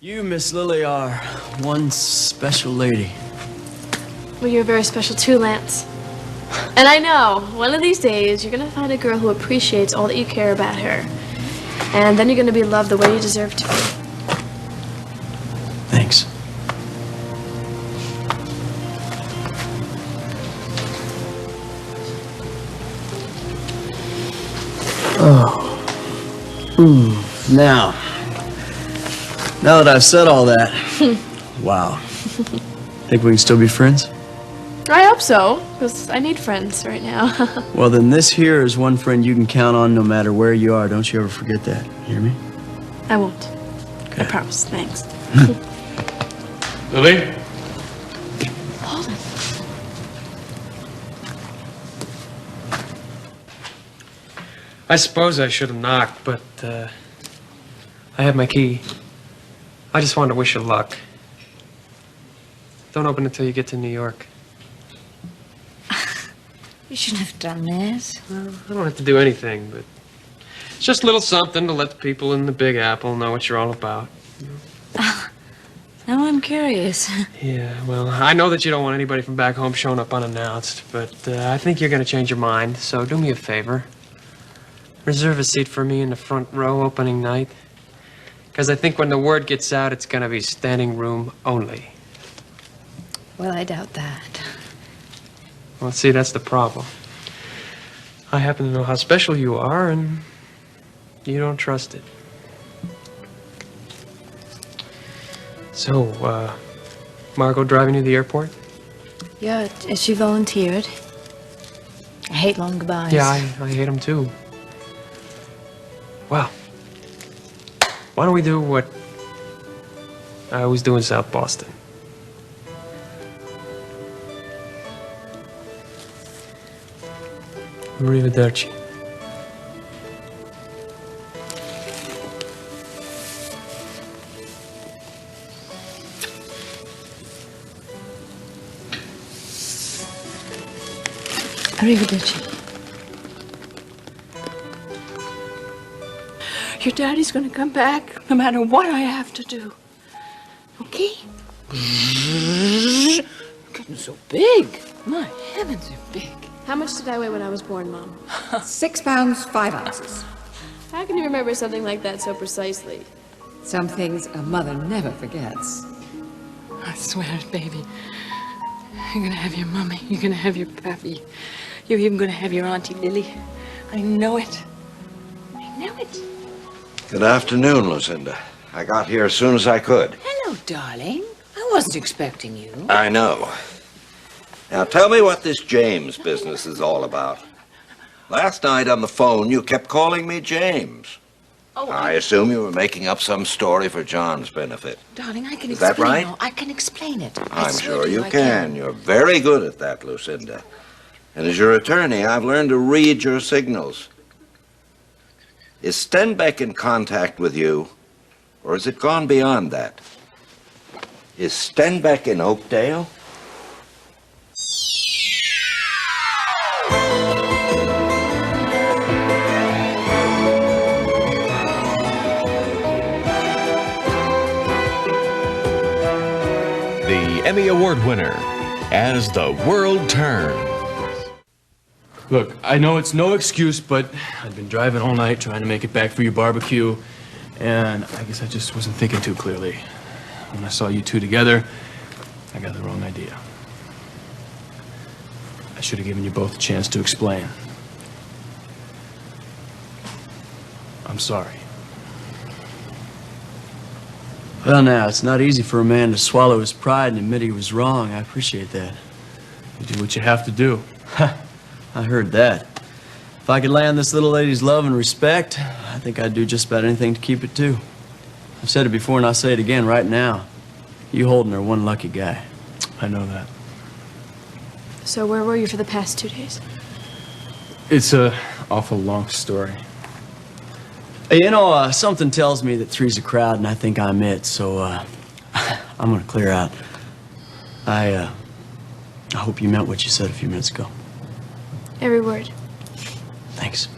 You, Miss Lily, are one special lady. Well, you're very special too, Lance. And I know, one of these days, you're gonna find a girl who appreciates all that you care about her. And then you're gonna be loved the way you deserve to be. Thanks. Oh. Now that I've said all that, wow. Think we can still be friends? I hope so, because I need friends right now. Well, then this here is one friend you can count on no matter where you are. Don't you ever forget that. You hear me? I won't. Okay. I promise. Thanks. Lily? Hold it. I suppose I should have knocked, but I have my key. I just wanted to wish you luck. Don't open until you get to New York. You shouldn't have done this. Well, I don't have to do anything, but it's just a little something to let the people in the Big Apple know what you're all about. Now I'm curious. Yeah, well, I know that you don't want anybody from back home showing up unannounced, but I think you're going to change your mind, so do me a favor. Reserve a seat for me in the front row opening night. Because I think when the word gets out, it's going to be standing room only. Well, I doubt that. Well, see, that's the problem. I happen to know how special you are, and you don't trust it. So, Margot driving you to the airport? Yeah, she volunteered. I hate long goodbyes. Yeah, I hate them too. Well, why don't we do what I always do in South Boston? Arrivederci. Arrivederci. Your daddy's gonna come back no matter what I have to do. Okay? Getting so big. My heavens, you're big. How much did I weigh when I was born, Mom? 6 pounds, 5 ounces. How can you remember something like that so precisely? Some things a mother never forgets. I swear it, baby. You're gonna have your mummy. You're gonna have your pappy. You're even gonna have your Auntie Lily. I know it. I know it. Good afternoon, Lucinda. I got here as soon as I could. Hello, darling. I wasn't expecting you. I know. Now tell me what this James business is all about. Last night on the phone, you kept calling me James. Oh, I assume you were making up some story for John's benefit. Darling, I can Is that explain. right? I can explain it. I'm sure you can. You're very good at that, Lucinda. And as your attorney, I've learned to read your signals. Is Stenbeck in contact with you, or has it gone beyond that? Is Stenbeck in Oakdale? The Emmy Award winner, As the World Turns. Look, I know it's no excuse, but I've been driving all night trying to make it back for your barbecue, and I guess I just wasn't thinking too clearly. When I saw you two together, I got the wrong idea. I should have given you both a chance to explain. I'm sorry. Well, now, it's not easy for a man to swallow his pride and admit he was wrong. I appreciate that. You do what you have to do. I heard that. If I could land this little lady's love and respect, I think I'd do just about anything to keep it, too. I've said it before and I'll say it again right now. You Holden are one lucky guy. I know that. So where were you for the past 2 days? It's a awful long story. Hey, you know, something tells me that three's a crowd and I think I'm it, so, I'm gonna clear out. I hope you meant what you said a few minutes ago. Every word. Thanks.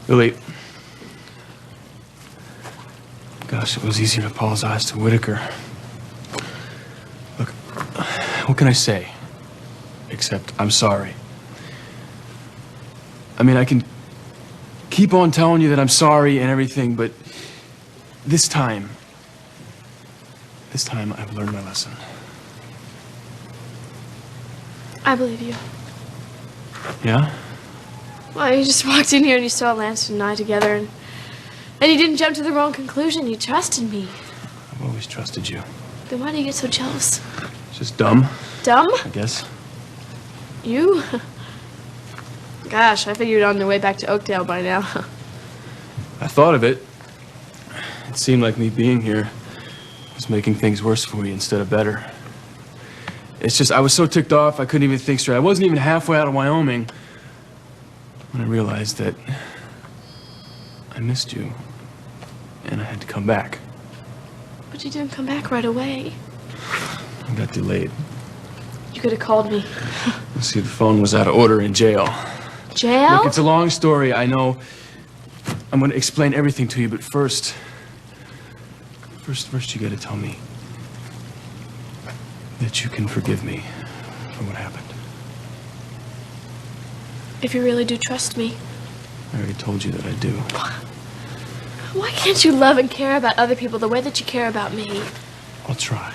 Lily. Gosh, it was easier to apologize to Whitaker. Look, what can I say? Except I'm sorry. I mean, I can keep on telling you that I'm sorry and everything, but this time I've learned my lesson. I believe you. Yeah? Well, you just walked in here and you saw Lance and I together, and you didn't jump to the wrong conclusion. You trusted me. I've always trusted you. Then why do you get so jealous? It's just dumb, Dumb? I guess. You? Gosh, I figured you're on your way back to Oakdale by now. I thought of it. It seemed like me being here was making things worse for you instead of better. It's just, I was so ticked off, I couldn't even think straight. I wasn't even halfway out of Wyoming when I realized that I missed you and I had to come back. But you didn't come back right away. I got delayed. You could have called me. You see, the phone was out of order in jail. Jail? Look, it's a long story, I know. I'm gonna explain everything to you, but first you gotta tell me that you can forgive me for what happened. If you really do trust me. I already told you that I do. Why can't you love and care about other people the way that you care about me? I'll try.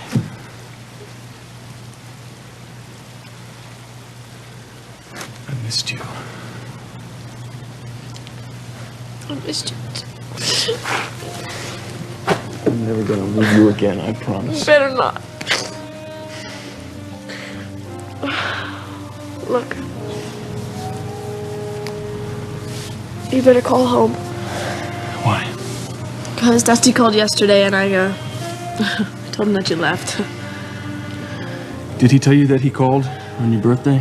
I missed you. I missed you. I'm never gonna leave you again, I promise. You better not. Look. You better call home. Why? Because Dusty called yesterday and I told him that you left. Did he tell you that he called on your birthday?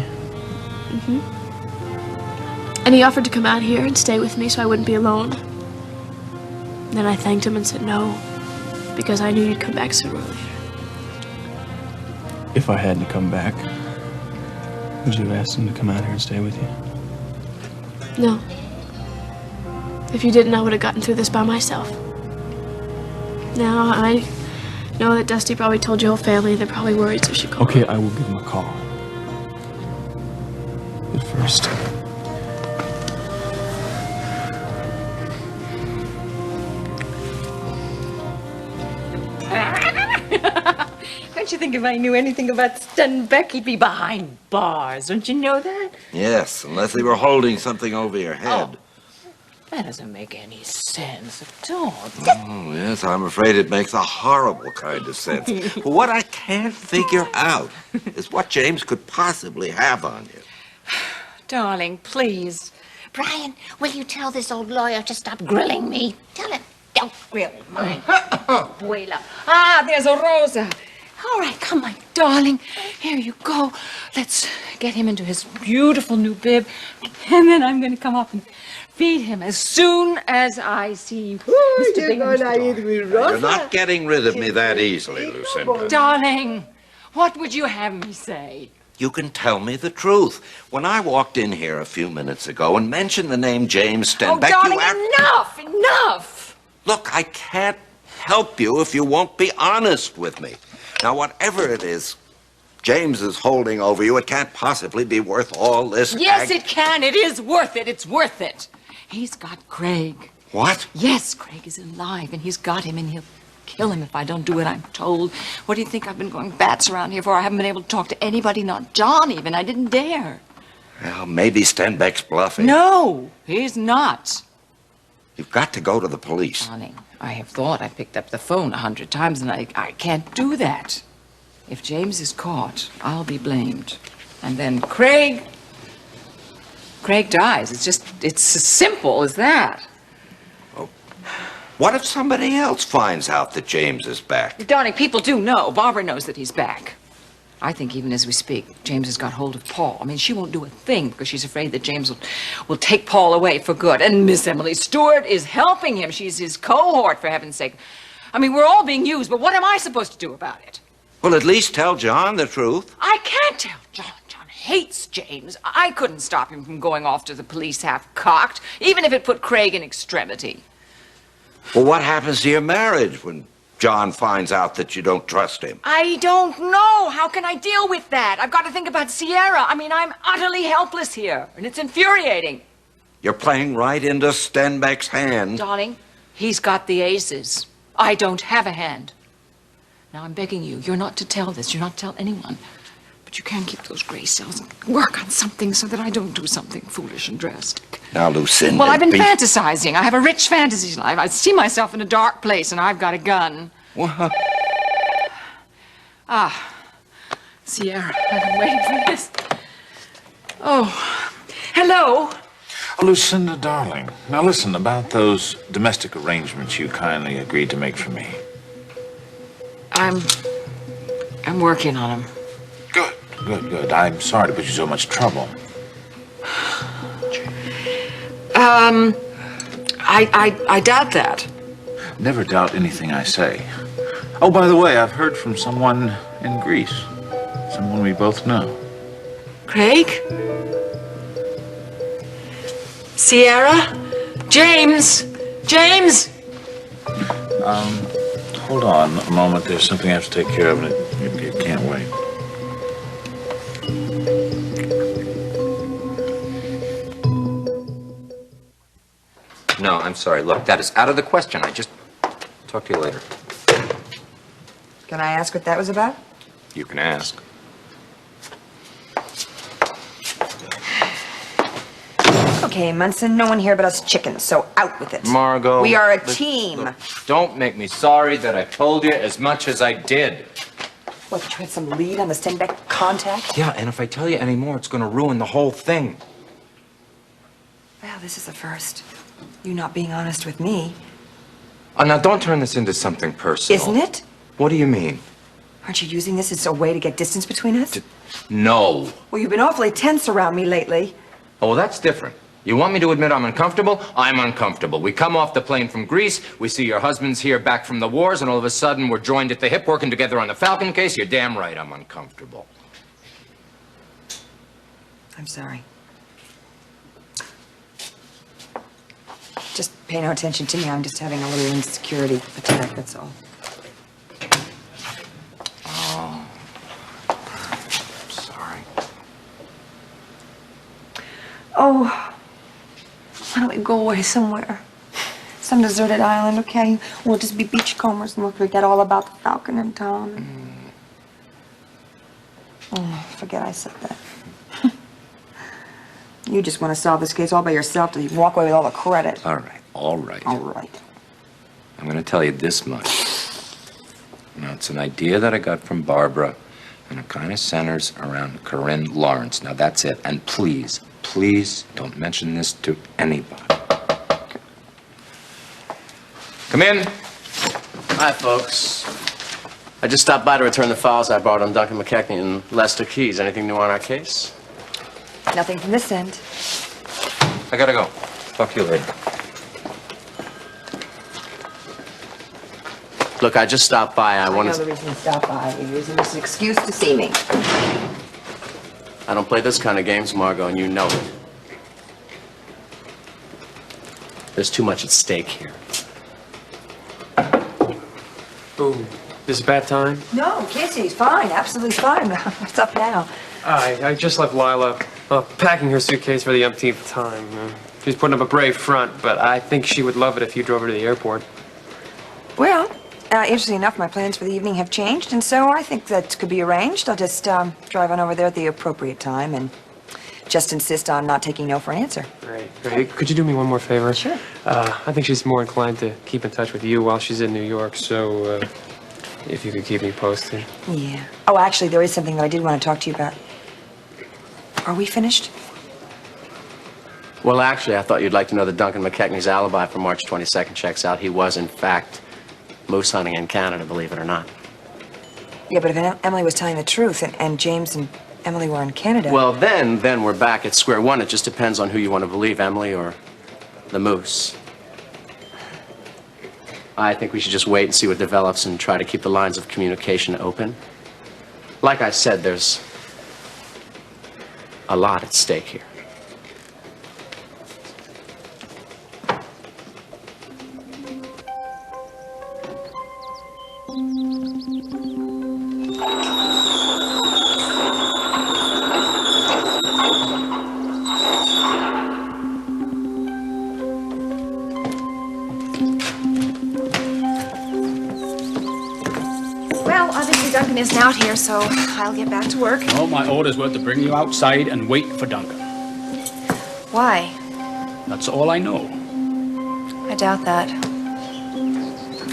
Mm-hmm. And he offered to come out here and stay with me so I wouldn't be alone. Then I thanked him and said no, because I knew you'd come back sooner or later. If I hadn't come back, would you have asked him to come out here and stay with you? No. If you didn't, I would have gotten through this by myself. Now, I know that Dusty probably told your whole family. They're probably worried, so she called. Okay, I will give him a call. But first... Don't you think if I knew anything about Stenbeck, he'd be behind bars? Don't you know that? Yes, unless they were holding something over your head. That doesn't make any sense at all. Oh, yes, I'm afraid it makes a horrible kind of sense. But what I can't figure out is what James could possibly have on you. Darling, please. Brian, will you tell this old lawyer to stop grilling me? Tell him. Don't grill my abuela. Ah, there's a Rosa. All right, come on, darling. Here you go. Let's get him into his beautiful new bib. And then I'm going to come up and feed him as soon as I see Mr. Bingham's door. You're not getting rid of me that easily, Lucinda. Darling, what would you have me say? You can tell me the truth. When I walked in here a few minutes ago and mentioned the name James Stenbeck, darling, enough! Look, I can't help you if you won't be honest with me. Now, whatever it is James is holding over you, it can't possibly be worth all this. Yes, it can. It is worth it. It's worth it. He's got Craig. What? Yes, Craig is alive, and he's got him, and he'll kill him if I don't do what I'm told. What do you think I've been going bats around here for? I haven't been able to talk to anybody, not John even. I didn't dare. Well, maybe Stenbeck's bluffing. No, he's not. You've got to go to the police. Darling, I have thought. I picked up the phone 100 times, and I can't do that. If James is caught, I'll be blamed. And then Craig dies. It's as simple as that. Oh. What if somebody else finds out that James is back? Darling, people do know. Barbara knows that he's back. I think even as we speak, James has got hold of Paul. I mean, she won't do a thing because she's afraid that James will take Paul away for good. And Miss Emily Stewart is helping him. She's his cohort, for heaven's sake. I mean, we're all being used, but what am I supposed to do about it? Well, at least tell John the truth. I can't tell John. John hates James. I couldn't stop him from going off to the police half-cocked, even if it put Craig in extremity. Well, what happens to your marriage when John finds out that you don't trust him? I don't know. How can I deal with that? I've got to think about Sierra. I mean, I'm utterly helpless here, and it's infuriating. You're playing right into Stenbeck's hand. Darling, he's got the aces. I don't have a hand. Now, I'm begging you, you're not to tell this. You're not to tell anyone. But you can keep those gray cells and work on something so that I don't do something foolish and drastic. Now, Lucinda... Well, I've been fantasizing. I have a rich fantasy life. I see myself in a dark place, and I've got a gun. What? Ah, Sierra, I've been waiting for this. Oh, hello. Oh, Lucinda, darling. Now listen, about those domestic arrangements you kindly agreed to make for me. I'm working on them. Good, good, good. I'm sorry to put you so much trouble. I doubt that. Never doubt anything I say. Oh, by the way, I've heard from someone in Greece. Someone we both know. Craig? Sierra? James? James? Hold on a moment. There's something I have to take care of, and it can't wait. No, I'm sorry. Look, that is out of the question. Talk to you later. Can I ask what that was about? You can ask. Okay, Munson, no one here but us chickens, so out with it. Margot. We are a team. Look, don't make me sorry that I told you as much as I did. What, you had some lead on the Stenbeck contact? Yeah, and if I tell you any more, it's going to ruin the whole thing. Well, this is the first. You not being honest with me. Oh, now, don't turn this into something personal. Isn't it? What do you mean? Aren't you using this as a way to get distance between us? No. Well, you've been awfully tense around me lately. Oh, well, that's different. You want me to admit I'm uncomfortable? I'm uncomfortable. We come off the plane from Greece, we see your husband's here back from the wars, and all of a sudden we're joined at the hip working together on the Falcon case. You're damn right I'm uncomfortable. I'm sorry. Just pay no attention to me. I'm just having a little insecurity attack, that's all. Oh. I'm sorry. Oh, why don't we go away somewhere? Some deserted island, okay? We'll just be beachcombers and we'll forget all about the Falcon and Tom. Oh, forget I said that. You just want to solve this case all by yourself till you can walk away with all the credit. All right, all right. All right. I'm going to tell you this much. Now, it's an idea that I got from Barbara, and it kind of centers around Corinne Lawrence. Now, that's it. And please, please don't mention this to anybody. Come in. Hi, folks. I just stopped by to return the files I borrowed on Duncan McKechnie and Lester Keyes. Anything new on our case? Nothing from this end. I gotta go. Talk to you later. Look, I just stopped by. I know wanted... the reason you stopped by. You're using this as an excuse to see me. I don't play this kind of games, Margot, and you know it. There's too much at stake here. Ooh, this is a bad time? No, Kissy's fine. Absolutely fine. What's up now? I just left Lila packing her suitcase for the umpteenth time. She's putting up a brave front, but I think she would love it if you drove her to the airport. Well, interesting enough, my plans for the evening have changed, and so I think that could be arranged. I'll just drive on over there at the appropriate time and just insist on not taking no for an answer. Great. Great. Could you do me one more favor? Sure. I think she's more inclined to keep in touch with you while she's in New York, so if you could keep me posted. Yeah. Oh, actually, there is something that I did want to talk to you about. Are we finished? Well, actually, I thought you'd like to know that Duncan McKechnie's alibi for March 22nd checks out. He was, in fact, moose hunting in Canada, believe it or not. Yeah, but if Emily was telling the truth and James and Emily were in Canada... Well, then we're back at square one. It just depends on who you want to believe, Emily or the moose. I think we should just wait and see what develops and try to keep the lines of communication open. Like I said, there's a lot at stake here. Well, obviously Duncan isn't out here, so I'll get back to work. Well, my orders were to bring you outside and wait for Duncan. Why? That's all I know. I doubt that.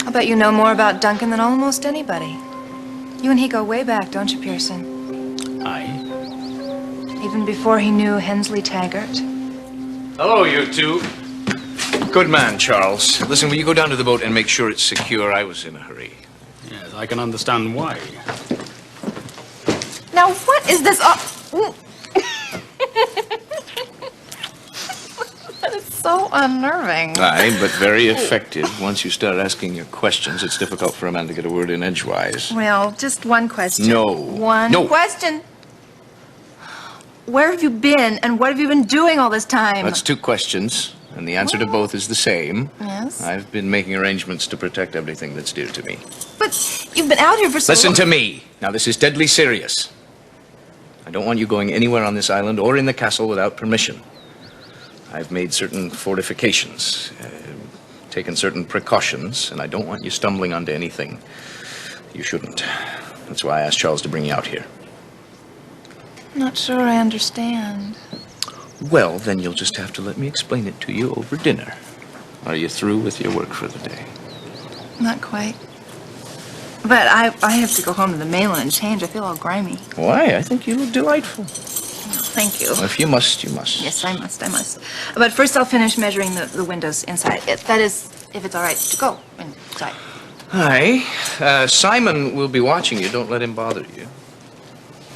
I'll bet you know more about Duncan than almost anybody. You and he go way back, don't you, Pearson? Aye. Even before he knew Hensley Taggart. Hello, you two. Good man, Charles. Listen, will you go down to the boat and make sure it's secure? I was in a hurry. Yes, I can understand why. Now, what is this? Oh. That is so unnerving. Aye, but very effective. Once you start asking your questions, it's difficult for a man to get a word in edgewise. Well, just one question. No. One No. question. Where have you been, and what have you been doing all this time? That's two questions, and the answer to both is the same. Yes? I've been making arrangements to protect everything that's dear to me. But you've been out here for so Listen long. to me. Now, this is deadly serious. I don't want you going anywhere on this island or in the castle without permission. I've made certain fortifications, taken certain precautions, and I don't want you stumbling onto anything you shouldn't. That's why I asked Charles to bring you out here. Not sure I understand. Well, then you'll just have to let me explain it to you over dinner. Are you through with your work for the day? Not quite. But I have to go home to the mainland and change. I feel all grimy. Why? I think you look delightful. Thank you. Well, if you must, you must. Yes, I must. But first I'll finish measuring the windows inside. That is, if it's all right to go inside. Aye. Simon will be watching you. Don't let him bother you.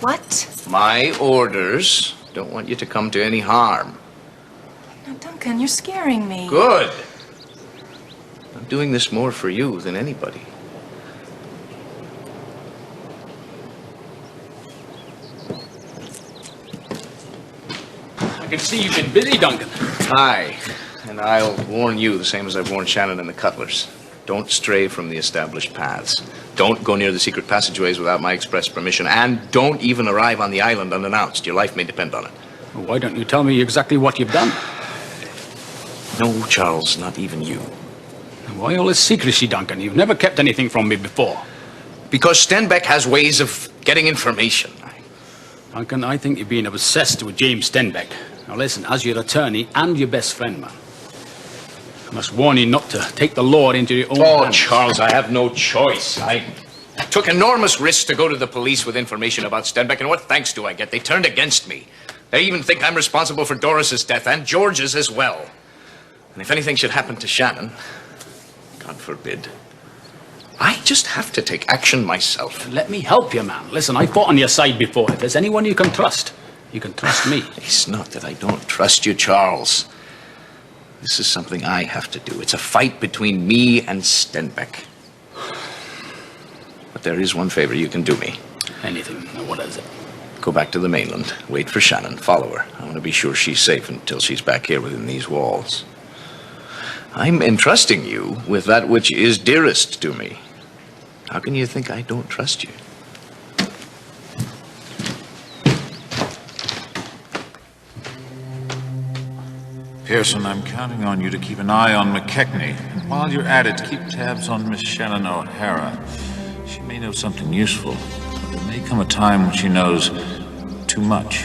What? My orders. Don't want you to come to any harm. Now, Duncan, you're scaring me. Good. I'm doing this more for you than anybody. I can see you've been busy, Duncan. Aye. And I'll warn you the same as I've warned Shannon and the Cutlers. Don't stray from the established paths. Don't go near the secret passageways without my express permission. And don't even arrive on the island unannounced. Your life may depend on it. Well, why don't you tell me exactly what you've done? No, Charles, not even you. Why all this secrecy, Duncan? You've never kept anything from me before. Because Stenbeck has ways of getting information. Duncan, I think you're being obsessed with James Stenbeck. Now listen, as your attorney and your best friend, man, I must warn you not to take the law into your own hands. Charles, I have no choice. I took enormous risks to go to the police with information about Stenbeck, and what thanks do I get? They turned against me. They even think I'm responsible for Doris's death and George's as well. And if anything should happen to Shannon, God forbid, I just have to take action myself. Let me help you, man. Listen, I fought on your side before. If there's anyone you can trust me. It's not that I don't trust you, Charles. This is something I have to do. It's a fight between me and Stenbeck. But there is one favor you can do me. Anything. Now, what is it? Go back to the mainland. Wait for Shannon. Follow her. I want to be sure she's safe until she's back here within these walls. I'm entrusting you with that which is dearest to me. How can you think I don't trust you? Pearson, I'm counting on you to keep an eye on McKechnie. And while you're at it, keep tabs on Miss Shannon O'Hara. She may know something useful, but there may come a time when she knows too much.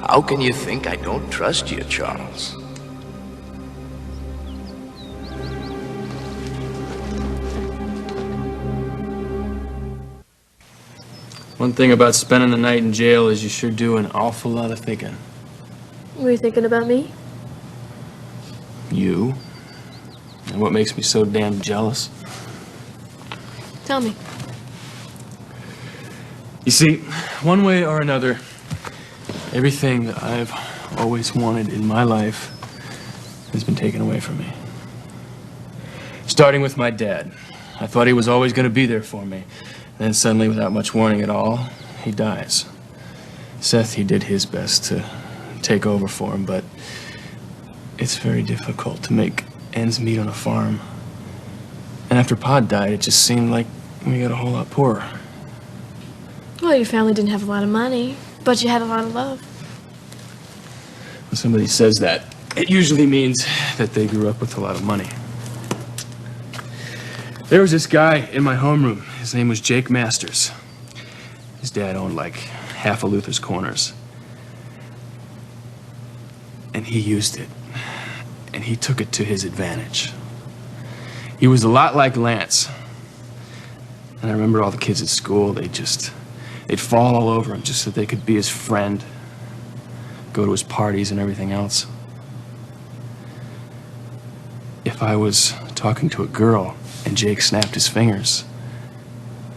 How can you think I don't trust you, Charles? One thing about spending the night in jail is you sure do an awful lot of thinking. Were you thinking about me? You? And what makes me so damn jealous? Tell me. You see, one way or another, everything that I've always wanted in my life has been taken away from me. Starting with my dad. I thought he was always going to be there for me. Then suddenly, without much warning at all, he dies. Seth, he did his best to take over for him, but it's very difficult to make ends meet on a farm. And after Pa died, it just seemed like we got a whole lot poorer. Well, your family didn't have a lot of money, but you had a lot of love. When somebody says that, it usually means that they grew up with a lot of money. There was this guy in my homeroom. His name was Jake Masters. His dad owned like half of Luther's Corners. And he used it. And he took it to his advantage. He was a lot like Lance. And I remember all the kids at school, they'd fall all over him just so they could be his friend, go to his parties and everything else. If I was talking to a girl and Jake snapped his fingers,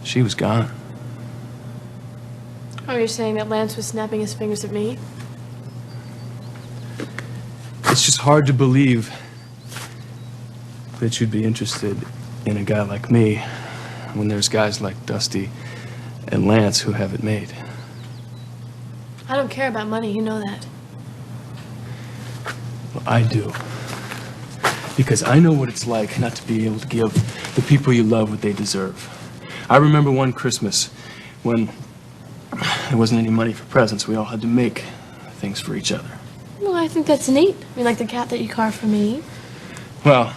she was gone. Oh, you're saying that Lance was snapping his fingers at me? It's just hard to believe that you'd be interested in a guy like me when there's guys like Dusty and Lance who have it made. I don't care about money, you know that. Well, I do. Because I know what it's like not to be able to give the people you love what they deserve. I remember one Christmas when there wasn't any money for presents. We all had to make things for each other. Well, I think that's neat. I mean, like the cat that you carved for me. Well,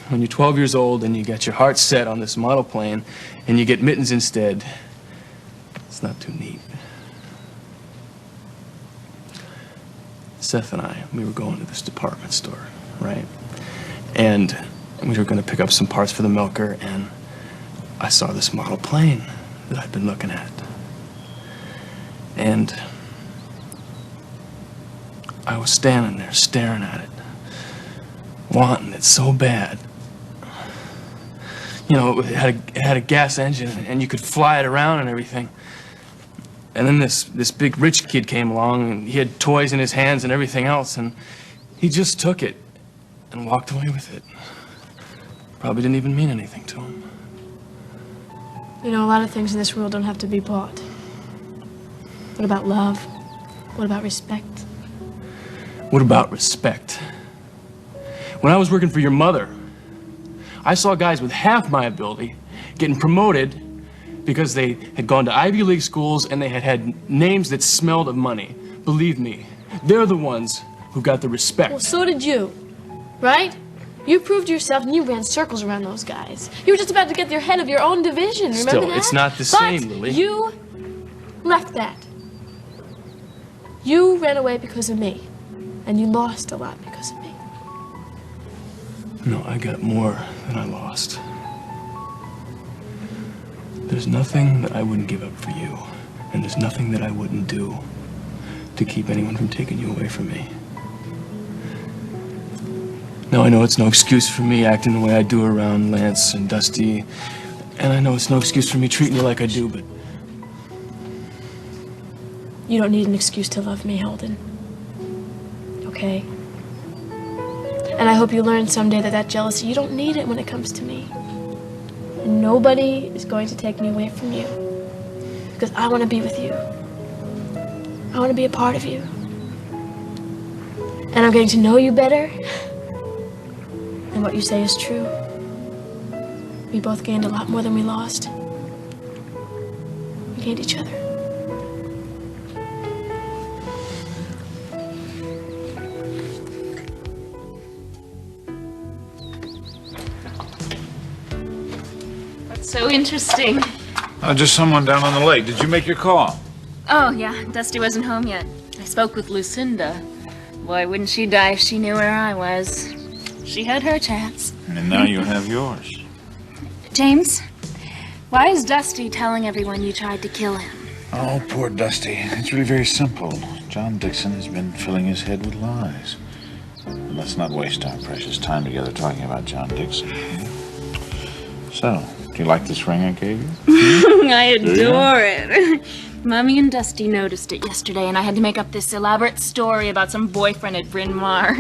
when you're 12 years old and you got your heart set on this model plane and you get mittens instead, it's not too neat. Seth and I, we were going to this department store, right? And we were going to pick up some parts for the milker, and I saw this model plane that I'd been looking at. And I was standing there staring at it, wanting it so bad. You know, it had a gas engine, and you could fly it around and everything. And then this big rich kid came along, and he had toys in his hands and everything else, and he just took it and walked away with it. Probably didn't even mean anything to him. You know, a lot of things in this world don't have to be bought. What about love? What about respect? What about respect? When I was working for your mother, I saw guys with half my ability getting promoted because they had gone to Ivy League schools and they had had names that smelled of money. Believe me, they're the ones who got the respect. Well, so did you, right? You proved yourself and you ran circles around those guys. You were just about to get your head of your own division, remember Still, that? it's not the same, Lily. You left that. You ran away because of me, and you lost a lot because of me. No, I got more than I lost. There's nothing that I wouldn't give up for you, and there's nothing that I wouldn't do to keep anyone from taking you away from me. Now, I know it's no excuse for me acting the way I do around Lance and Dusty, and I know it's no excuse for me treating you like I do, but You don't need an excuse to love me, Holden. Okay? And I hope you learn someday that that jealousy, you don't need it when it comes to me. And nobody is going to take me away from you. Because I want to be with you. I want to be a part of you. And I'm getting to know you better. And what you say is true. We both gained a lot more than we lost. We gained each other. So interesting. Just someone down on the lake. Did you make your call? Oh, yeah. Dusty wasn't home yet. I spoke with Lucinda. Boy, wouldn't she die if she knew where I was. She had her chance. And now you have yours. James, why is Dusty telling everyone you tried to kill him? Oh, poor Dusty. It's really very simple. John Dixon has been filling his head with lies. Let's not waste our precious time together talking about John Dixon. So, do you like this ring I gave you? I adore it. Mommy and Dusty noticed it yesterday, and I had to make up this elaborate story about some boyfriend at Bryn Mawr.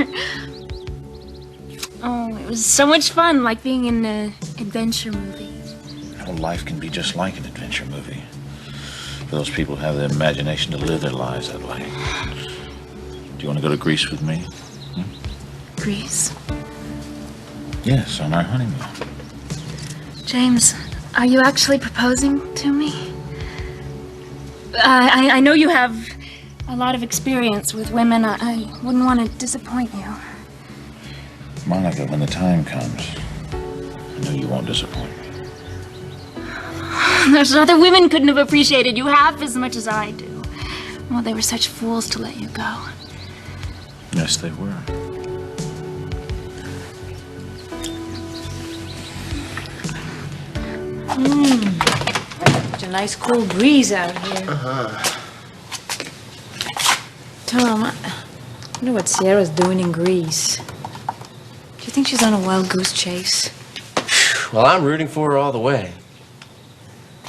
Oh, it was so much fun, like being in an adventure movie. Life can be just like an adventure movie. Those people have the imagination to live their lives that way. Do you want to go to Greece with me? Greece? Yes, on our honeymoon. James, are you actually proposing to me? I know you have a lot of experience with women. I wouldn't want to disappoint you. Monica, when the time comes, I know you won't disappoint me. Those other women couldn't have appreciated you half as much as I do. Well, they were such fools to let you go. Yes, they were. Such a nice cool breeze out here. Tom, I wonder what Sierra's doing in Greece. Do you think she's on a wild goose chase? Well, I'm rooting for her all the way.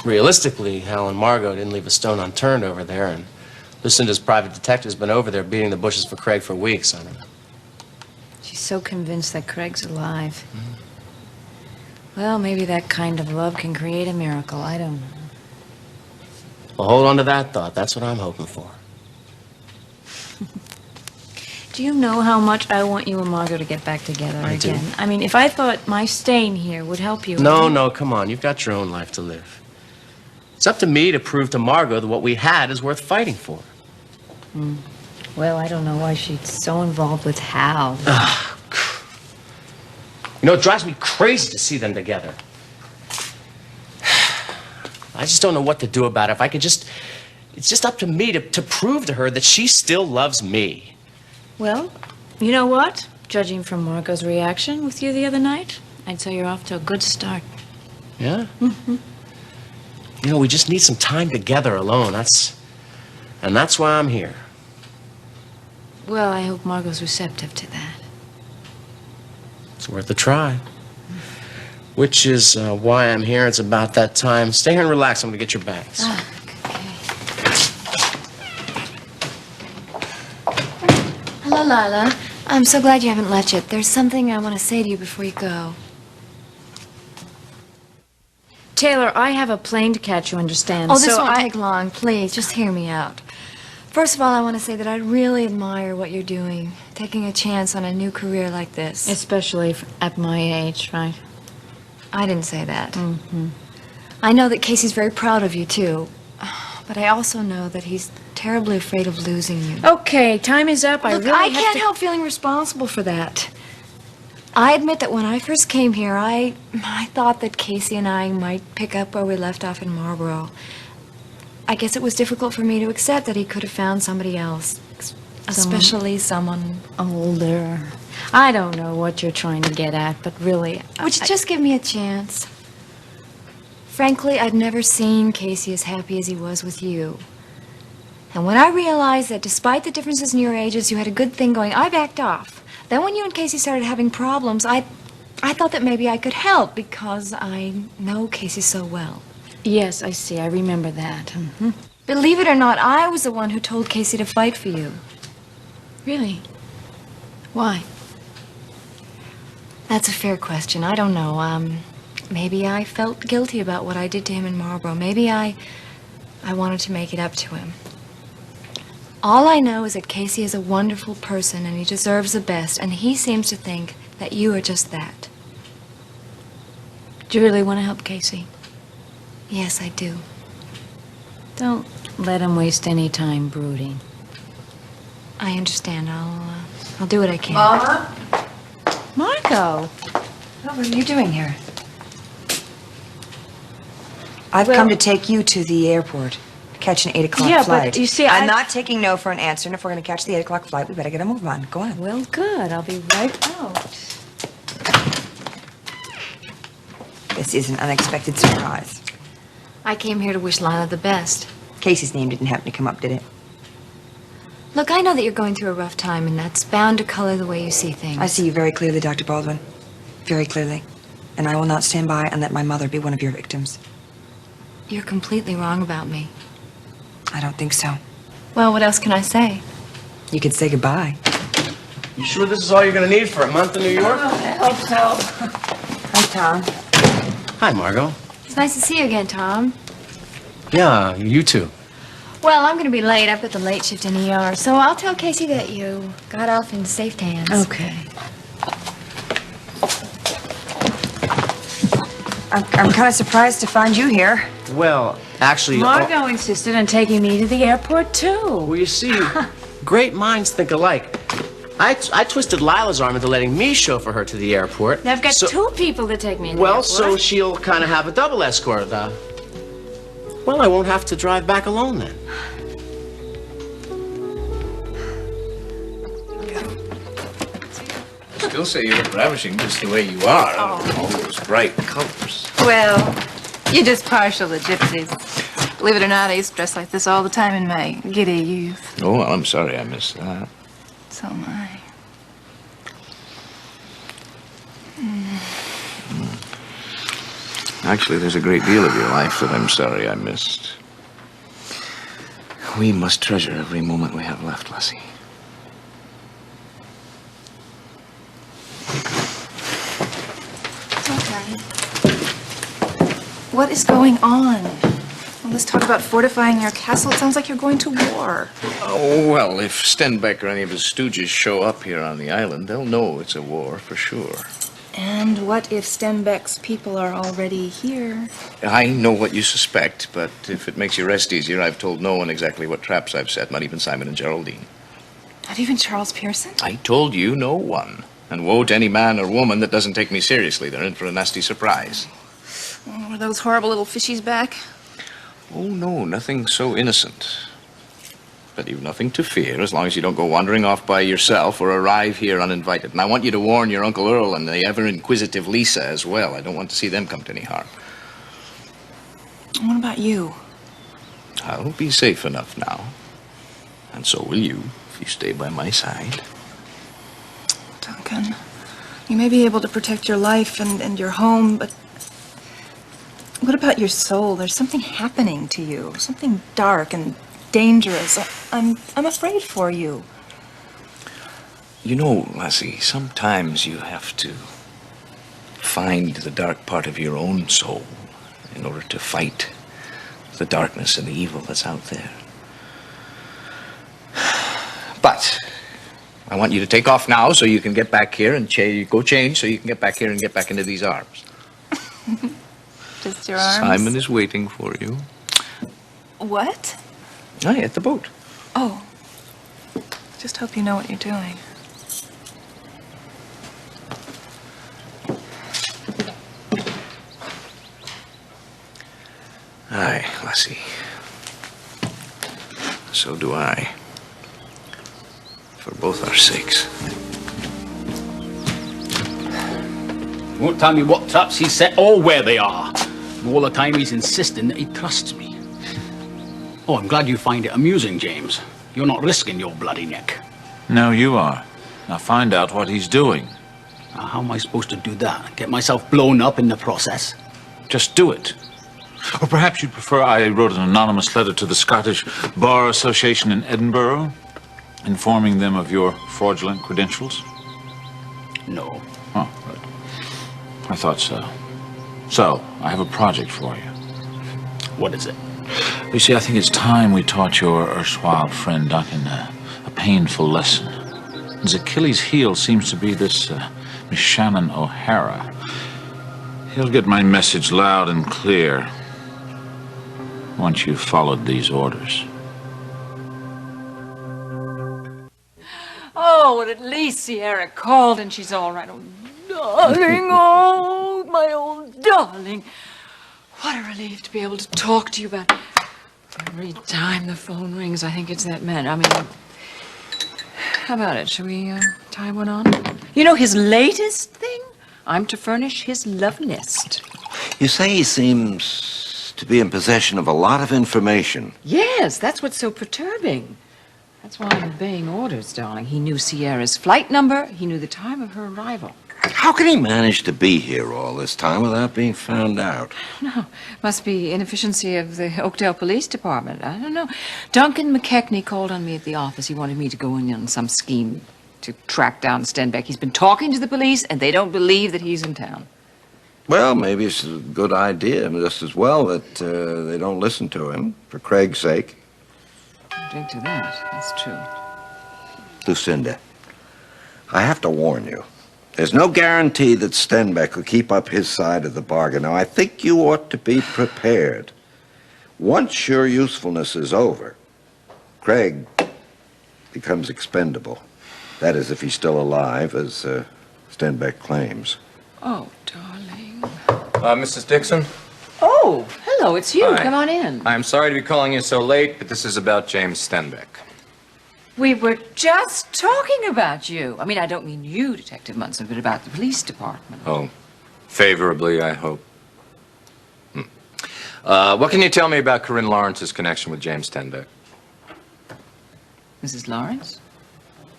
Realistically, Hal and Margot didn't leave a stone unturned over there, and Lucinda's private detective's been over there beating the bushes for Craig for weeks. I don't know. She's so convinced that Craig's alive. Well, maybe that kind of love can create a miracle. I don't know. Well, hold on to that thought. That's what I'm hoping for. Do you know how much I want you and Margot to get back together I do. again? I mean, if I thought my staying here would help you... No, come on. You've got your own life to live. It's up to me to prove to Margot that what we had is worth fighting for. Well, I don't know why she's so involved with Hal. You know, it drives me crazy to see them together. I just don't know what to do about it. If I could just... It's just up to me to prove to her that she still loves me. Well, you know what? Judging from Margot's reaction with you the other night, I'd say you're off to a good start. Yeah? You know, we just need some time together alone. And that's why I'm here. Well, I hope Margot's receptive to that. It's worth a try. Which is why I'm here. It's about that time. Stay here and relax. I'm gonna get your bags. Hello, Lila. I'm so glad you haven't left yet. There's something I want to say to you before you go. Taylor, I have a plane to catch, you understand? Oh, this so won't take long. Please, just hear me out. First of all, I want to say that I really admire what you're doing, taking a chance on a new career like this. Especially at my age, right? I didn't say that. I know that Casey's very proud of you, too. But I also know that he's terribly afraid of losing you. Okay, time is up. Look, I can't help feeling responsible for that. I admit that when I first came here, I thought that Casey and I might pick up where we left off in Marlboro. I guess it was difficult for me to accept that he could have found somebody else, especially someone older. I don't know what you're trying to get at, but really... Would you just give me a chance? Frankly, I'd never seen Casey as happy as he was with you. And when I realized that despite the differences in your ages, you had a good thing going, I backed off. Then when you and Casey started having problems, I thought that maybe I could help because I know Casey so well. Yes, I see. I remember that. Believe it or not, I was the one who told Casey to fight for you. Really? Why? That's a fair question. I don't know. Maybe I felt guilty about what I did to him in Marlboro. Maybe I wanted to make it up to him. All I know is that Casey is a wonderful person and he deserves the best, and he seems to think that you are just that. Do you really want to help Casey? Yes, I do. Don't let him waste any time brooding. I understand. I'll do what I can. Mama? Margot! What are you doing here? I've come to take you to the airport. Catch an 8 o'clock Yeah, flight. but you see, I'm not taking no for an answer, and if we're going to catch the 8 o'clock flight, we better get a move on. Go on. Well, good. I'll be right out. This is an unexpected surprise. I came here to wish Lila the best. Casey's name didn't happen to come up, did it? Look, I know that you're going through a rough time, and that's bound to color the way you see things. I see you very clearly, Dr. Baldwin. Very clearly. And I will not stand by and let my mother be one of your victims. You're completely wrong about me. I don't think so. Well, what else can I say? You could say goodbye. You sure this is all you're gonna need for a month in New York? I hope so. Hi, Tom. Hi, Margot. It's nice to see you again, Tom. Yeah, you too. Well, I'm going to be late. I've got the late shift in ER, so I'll tell Casey that you got off in safe hands. Okay. I'm kind of surprised to find you here. Well, actually... Margot insisted on taking me to the airport, too. Well, you see, great minds think alike. I twisted Lila's arm into letting me chauffeur her to the airport. I've got two people to take me to the Well, airport. so she'll kind of have a double escort. Well, I won't have to drive back alone then. Still say you look ravishing just the way you are. All those bright colors. Well, you're just partial to gypsies. Believe it or not, I used to dress like this all the time in my giddy youth. Oh, well, I'm sorry I missed that. So am I. Actually, there's a great deal of your life that I'm sorry I missed. We must treasure every moment we have left, Lassie. What is going on? All this talk about fortifying your castle, it sounds like you're going to war. Oh, well, if Stenbeck or any of his stooges show up here on the island, they'll know it's a war for sure. And what if Stenbeck's people are already here? I know what you suspect, but if it makes your rest easier, I've told no one exactly what traps I've set, not even Simon and Geraldine. Not even Charles Pearson? I told you no one. And woe to any man or woman that doesn't take me seriously. They're in for a nasty surprise. Oh, were those horrible little fishies back? Oh, no, nothing so innocent. But you've nothing to fear as long as you don't go wandering off by yourself or arrive here uninvited. And I want you to warn your Uncle Earl and the ever-inquisitive Lisa as well. I don't want to see them come to any harm. What about you? I'll be safe enough now. And so will you, if you stay by my side. Duncan, you may be able to protect your life and your home, but what about your soul? There's something happening to you, something dark and dangerous. I'm afraid for you. You know, Lassie, sometimes you have to find the dark part of your own soul in order to fight the darkness and the evil that's out there. But I want you to take off now so you can get back here and go change so you can get back here and get back into these arms. Just your arms? Simon is waiting for you. What? Aye, at the boat. Oh. Just hope you know what you're doing. Aye, Lassie. So do I. For both our sakes. He won't tell me what traps he set or where they are. And all the time he's insisting that he trusts me. Oh, I'm glad you find it amusing, James. You're not risking your bloody neck. No, you are. Now find out what he's doing. Now, how am I supposed to do that? Get myself blown up in the process? Just do it. Or perhaps you'd prefer I wrote an anonymous letter to the Scottish Bar Association in Edinburgh, informing them of your fraudulent credentials? No. Oh, good. I thought so. So, I have a project for you. What is it? You see, I think it's time we taught your erstwhile friend Duncan a painful lesson. His Achilles' heel seems to be this Miss Shannon O'Hara. He'll get my message loud and clear once you've followed these orders. Oh, and at least Sierra called and she's all right. Oh, darling, oh, my old darling. What a relief to be able to talk to you about. Every time the phone rings, I think it's that man. I mean, how about it? Shall we tie one on? You know his latest thing? I'm to furnish his love nest. You say he seems to be in possession of a lot of information. Yes, that's what's so perturbing. That's why I'm obeying orders, darling. He knew Sierra's flight number. He knew the time of her arrival. How can he manage to be here all this time without being found out? No, must be inefficiency of the Oakdale Police Department. I don't know. Duncan McKechnie called on me at the office. He wanted me to go in on some scheme to track down Stenbeck. He's been talking to the police, and they don't believe that he's in town. Well, maybe it's a good idea, just as well that they don't listen to him, for Craig's sake. Drink to that. That's true. Lucinda, I have to warn you. There's no guarantee that Stenbeck will keep up his side of the bargain. Now, I think you ought to be prepared. Once your usefulness is over, Craig becomes expendable. That is, if he's still alive, as Stenbeck claims. Oh, darling. Mrs. Dixon? Oh, hello, it's you. Hi. Come on in. I'm sorry to be calling you so late, but this is about James Stenbeck. We were just talking about you. I mean, I don't mean you, Detective Munson, but about the police department. Oh, favorably, I hope. What can you tell me about Corinne Lawrence's connection with James Stenbeck? Mrs. Lawrence?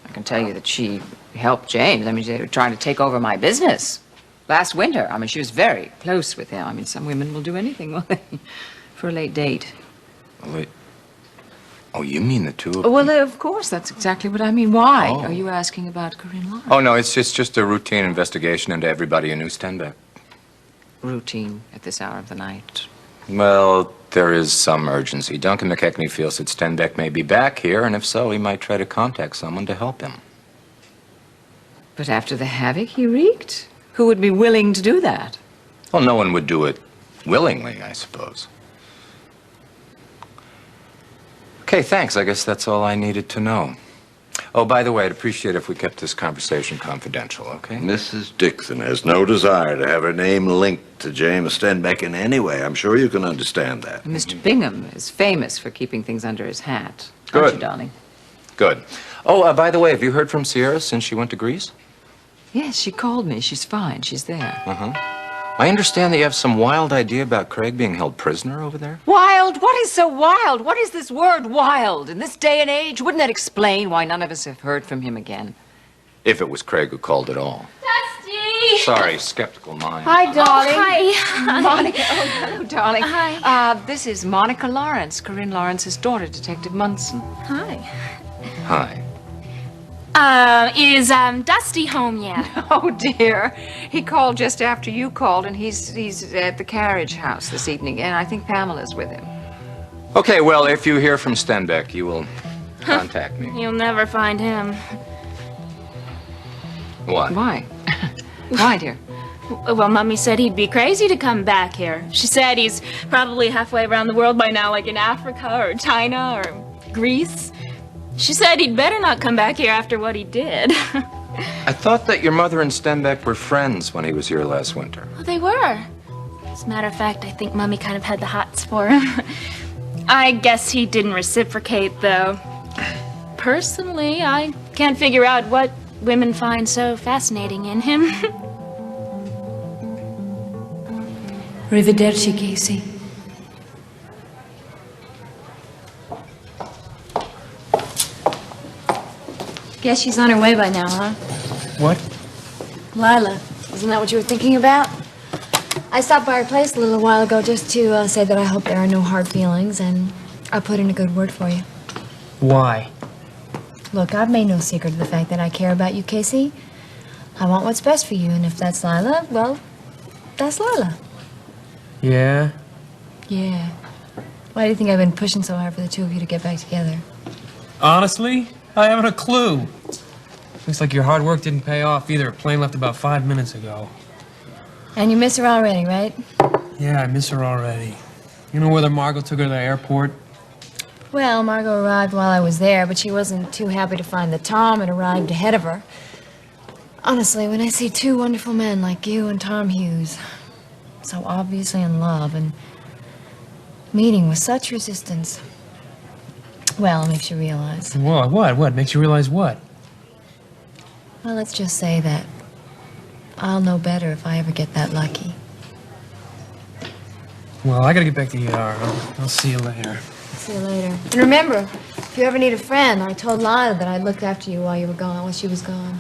I can tell you that she helped James. I mean, they were trying to take over my business last winter. I mean, she was very close with him. I mean, some women will do anything, will they, for a late date. Wait. Oh, you mean the two of them? Well, of course, that's exactly what I mean. Why Oh. are you asking about Corinne Lawrence? Oh, no, it's just a routine investigation into everybody who knew Stenbeck. Routine at this hour of the night. Well, there is some urgency. Duncan McKechnie feels that Stenbeck may be back here, and if so, he might try to contact someone to help him. But after the havoc he wreaked, who would be willing to do that? Well, no one would do it willingly, I suppose. Okay, thanks. I guess that's all I needed to know. Oh, by the way, I'd appreciate it if we kept this conversation confidential, okay? Mrs. Dixon has no desire to have her name linked to James Stenbeck in any way. I'm sure you can understand that. Mr. Bingham is famous for keeping things under his hat. Good. Aren't you, darling? Good. Oh, by the way, have you heard from Sierra since she went to Greece? Yes, she called me. She's fine. She's there. Uh-huh. I understand that you have some wild idea about Craig being held prisoner over there? Wild? What is so wild? What is this word wild? In this day and age, wouldn't that explain why none of us have heard from him again? If it was Craig who called it all. Dusty! Sorry, skeptical mind. Hi, darling. Oh, hi. Monica. Oh, hello, darling. Hi. This is Monica Lawrence, Corinne Lawrence's daughter, Detective Munson. Hi. Hi. Is Dusty home yet? Oh, dear. He called just after you called, and he's at the carriage house this evening, and I think Pamela's with him. Okay, well, if you hear from Stenbeck, you will contact me. You'll never find him. What? Why? Why, dear? Well, Mummy said he'd be crazy to come back here. She said he's probably halfway around the world by now, like in Africa or China or Greece. She said he'd better not come back here after what he did. I thought that your mother and Stenbeck were friends when he was here last winter. Well, they were. As a matter of fact, I think Mummy kind of had the hots for him. I guess he didn't reciprocate, though. Personally, I can't figure out what women find so fascinating in him. Arrivederci, Casey. Guess she's on her way by now, huh? What? Lila, isn't that what you were thinking about? I stopped by her place a little while ago just to say that I hope there are no hard feelings, and I put in a good word for you. Why? Look, I've made no secret of the fact that I care about you, Casey. I want what's best for you, and if that's Lila, well, that's Lila. Yeah? Yeah. Why do you think I've been pushing so hard for the two of you to get back together? Honestly, I haven't a clue. Looks like your hard work didn't pay off either. A plane left about 5 minutes ago. And you miss her already, right? Yeah, I miss her already. You know whether Margot took her to the airport? Well, Margot arrived while I was there, but she wasn't too happy to find that Tom had arrived ahead of her. Honestly, when I see two wonderful men like you and Tom Hughes, so obviously in love and meeting with such resistance, well, it makes you realize. What? What? Makes you realize what? Well, let's just say that I'll know better if I ever get that lucky. Well, I gotta get back to ER. I'll see you later. See you later. And remember, if you ever need a friend, I told Lila that I looked after you while you were gone, while she was gone.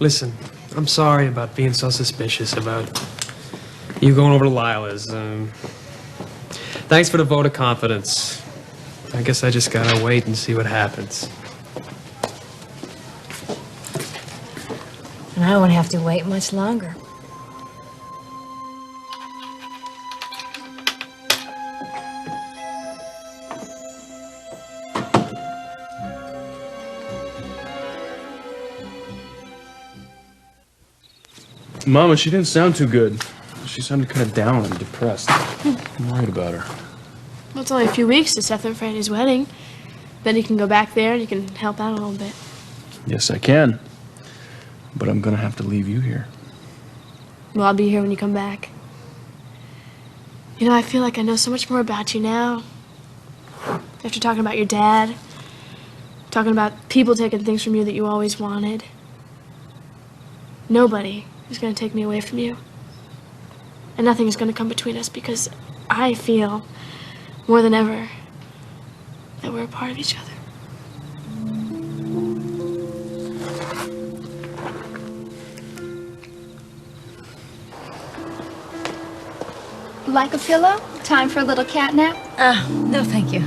Listen, I'm sorry about being so suspicious about you going over to Lila's. Thanks for the vote of confidence. I guess I just gotta wait and see what happens. And I won't have to wait much longer. Mama, she didn't sound too good. She sounded kind of down and depressed. I'm worried about her. Well, it's only a few weeks to Seth and Franny's wedding. Then you can go back there and you can help out a little bit. Yes, I can. But I'm gonna have to leave you here. Well, I'll be here when you come back. You know, I feel like I know so much more about you now. After talking about your dad, talking about people taking things from you that you always wanted. Nobody is going to take me away from you. And nothing is going to come between us because I feel, more than ever, that we're a part of each other. Like a pillow? Time for a little cat nap? No, thank you.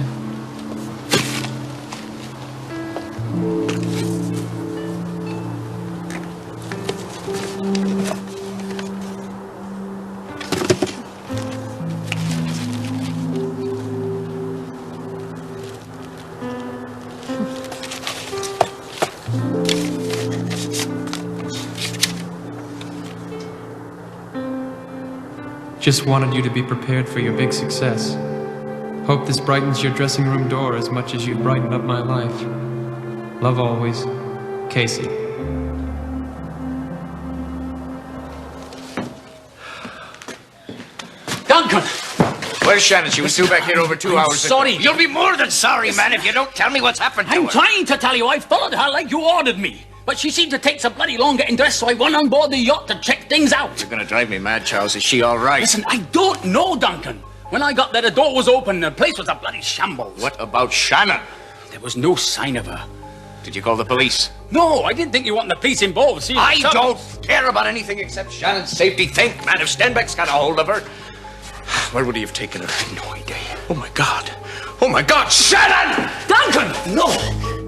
Just wanted you to be prepared for your big success. Hope this brightens your dressing room door as much as you've brightened up my life. Love always, Casey. Duncan! Where's Shannon? She was due back here over 2 hours ago. Sorry. You'll be more than sorry, man, if you don't tell me what's happened to her. I'm trying to tell you. I followed her like you ordered me. But she seemed to take so bloody long getting dressed, so I went on board the yacht to check things out. You're gonna drive me mad, Charles. Is she all right? Listen, I don't know, Duncan. When I got there, the door was open and the place was a bloody shambles. What about Shannon? There was no sign of her. Did you call the police? No, I didn't think you wanted the police involved. See, I don't care about anything except Shannon's safety. Think, man, if Stenbeck's got a hold of her, where would he have taken her? I have no idea. Oh, my God. Oh, my God, Shannon! Duncan! No!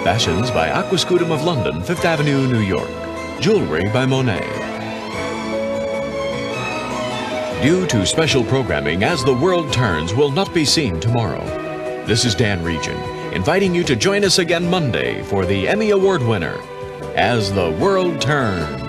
Fashions by Aquascutum of London, 5th Avenue, New York. Jewelry by Monet. Due to special programming, As the World Turns will not be seen tomorrow. This is Dan Regent, inviting you to join us again Monday for the Emmy Award winner, As the World Turns.